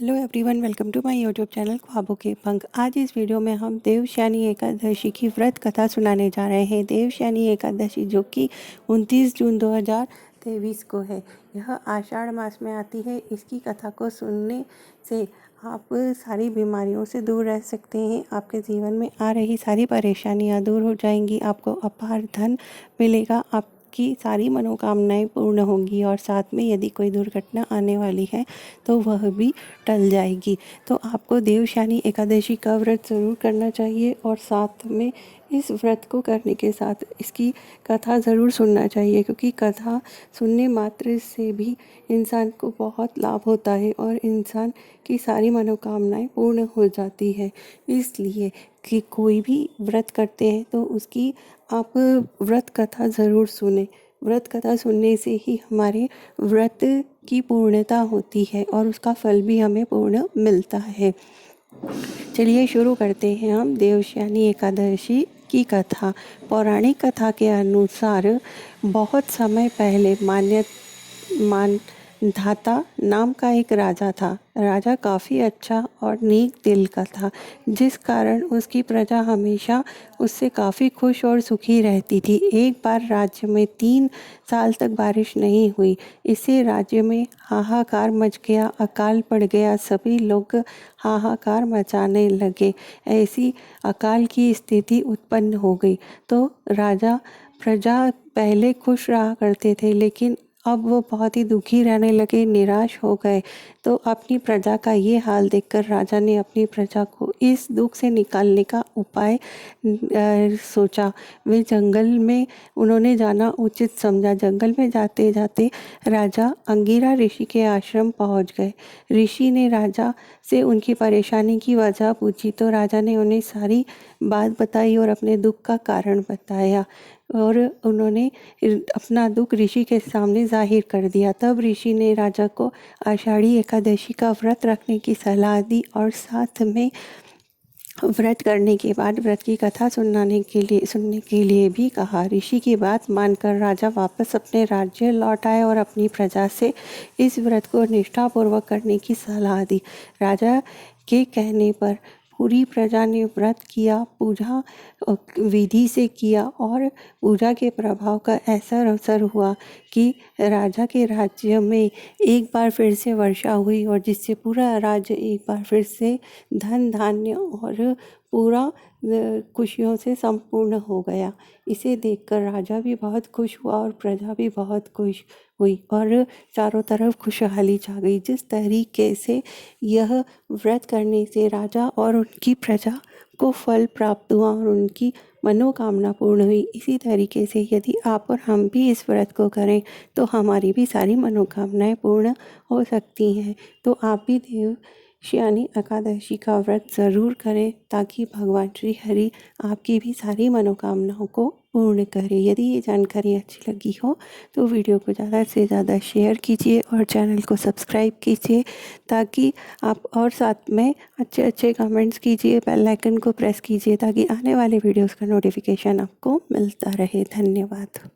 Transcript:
Hello everyone, welcome to my YouTube channel ख्वाबों के पंख। आज इस वीडियो में हम देवशयनी एकादशी की व्रत कथा सुनाने जा रहे हैं। देवशयनी एकादशी जो कि 29 जून 2023 को है, यह आषाढ़ मास में आती है। इसकी कथा को सुनने से आप सारी बीमारियों से दूर रह सकते हैं। आपके जीवन में आ रही सारी परेशानियां दूर हो जाएंगी। आपको अपार धन मिलेगा। आपकी सारी मनोकामनाएं पूर्ण होंगी और साथ में यदि कोई दुर्घटना आने वाली है तो वह भी टल जाएगी। तो आपको देवशयनी एकादशी का व्रत ज़रूर करना चाहिए और साथ में इस व्रत को करने के साथ इसकी कथा ज़रूर सुनना चाहिए, क्योंकि कथा सुनने मात्र से भी इंसान को बहुत लाभ होता है और इंसान की सारी मनोकामनाएं पूर्ण हो जाती है। इसलिए कि कोई भी व्रत करते हैं तो उसकी आप व्रत कथा ज़रूर सुने। व्रत कथा सुनने से ही हमारे व्रत की पूर्णता होती है और उसका फल भी हमें पूर्ण मिलता है। चलिए शुरू करते हैं हम देवशयनी एकादशी की कथा। पौराणिक कथा के अनुसार बहुत समय पहले मानधाता नाम का एक राजा था। राजा काफ़ी अच्छा और नेक दिल का था, जिस कारण उसकी प्रजा हमेशा उससे काफ़ी खुश और सुखी रहती थी। एक बार राज्य में 3 साल तक बारिश नहीं हुई। इससे राज्य में हाहाकार मच गया, अकाल पड़ गया। सभी लोग हाहाकार मचाने लगे। ऐसी अकाल की स्थिति उत्पन्न हो गई तो प्रजा पहले खुश रहा करते थे, लेकिन अब वो बहुत ही दुखी रहने लगे, निराश हो गए। तो अपनी प्रजा का ये हाल देखकर राजा ने अपनी प्रजा को इस दुख से निकालने का उपाय सोचा। वे जंगल में उन्होंने जाना उचित समझा। जंगल में जाते जाते राजा अंगिरा ऋषि के आश्रम पहुंच गए। ऋषि ने राजा से उनकी परेशानी की वजह पूछी तो राजा ने उन्हें सारी बात बताई और अपने दुख का कारण बताया और उन्होंने अपना दुख ऋषि के सामने जाहिर कर दिया। तब ऋषि ने राजा को आषाढ़ी एकादशी का व्रत रखने की सलाह दी और साथ में व्रत करने के बाद व्रत की कथा सुनने के लिए भी कहा। ऋषि की बात मानकर राजा वापस अपने राज्य लौट आए और अपनी प्रजा से इस व्रत को निष्ठापूर्वक करने की सलाह दी। राजा के कहने पर पूरी प्रजा ने व्रत किया, पूजा विधि से किया और पूजा के प्रभाव का ऐसा असर हुआ कि राजा के राज्य में एक बार फिर से वर्षा हुई और जिससे पूरा राज्य एक बार फिर से धन धान्य और पूरा खुशियों से संपूर्ण हो गया। इसे देखकर राजा भी बहुत खुश हुआ और प्रजा भी बहुत खुश हुई और चारों तरफ खुशहाली छा गई। जिस तरीके से यह व्रत करने से राजा और उनकी प्रजा को फल प्राप्त हुआ और उनकी मनोकामना पूर्ण हुई, इसी तरीके से यदि आप और हम भी इस व्रत को करें तो हमारी भी सारी मनोकामनाएं पूर्ण हो सकती हैं। तो आप भी देवशयनी एकादशी का व्रत ज़रूर करें ताकि भगवान श्री हरि आपकी भी सारी मनोकामनाओं को पूर्ण करें। यदि ये जानकारी अच्छी लगी हो तो वीडियो को ज़्यादा से ज़्यादा शेयर कीजिए और चैनल को सब्सक्राइब कीजिए ताकि आप, और साथ में अच्छे कमेंट्स कीजिए, बेल आइकन को प्रेस कीजिए ताकि आने वाले वीडियोस का नोटिफिकेशन आपको मिलता रहे। धन्यवाद।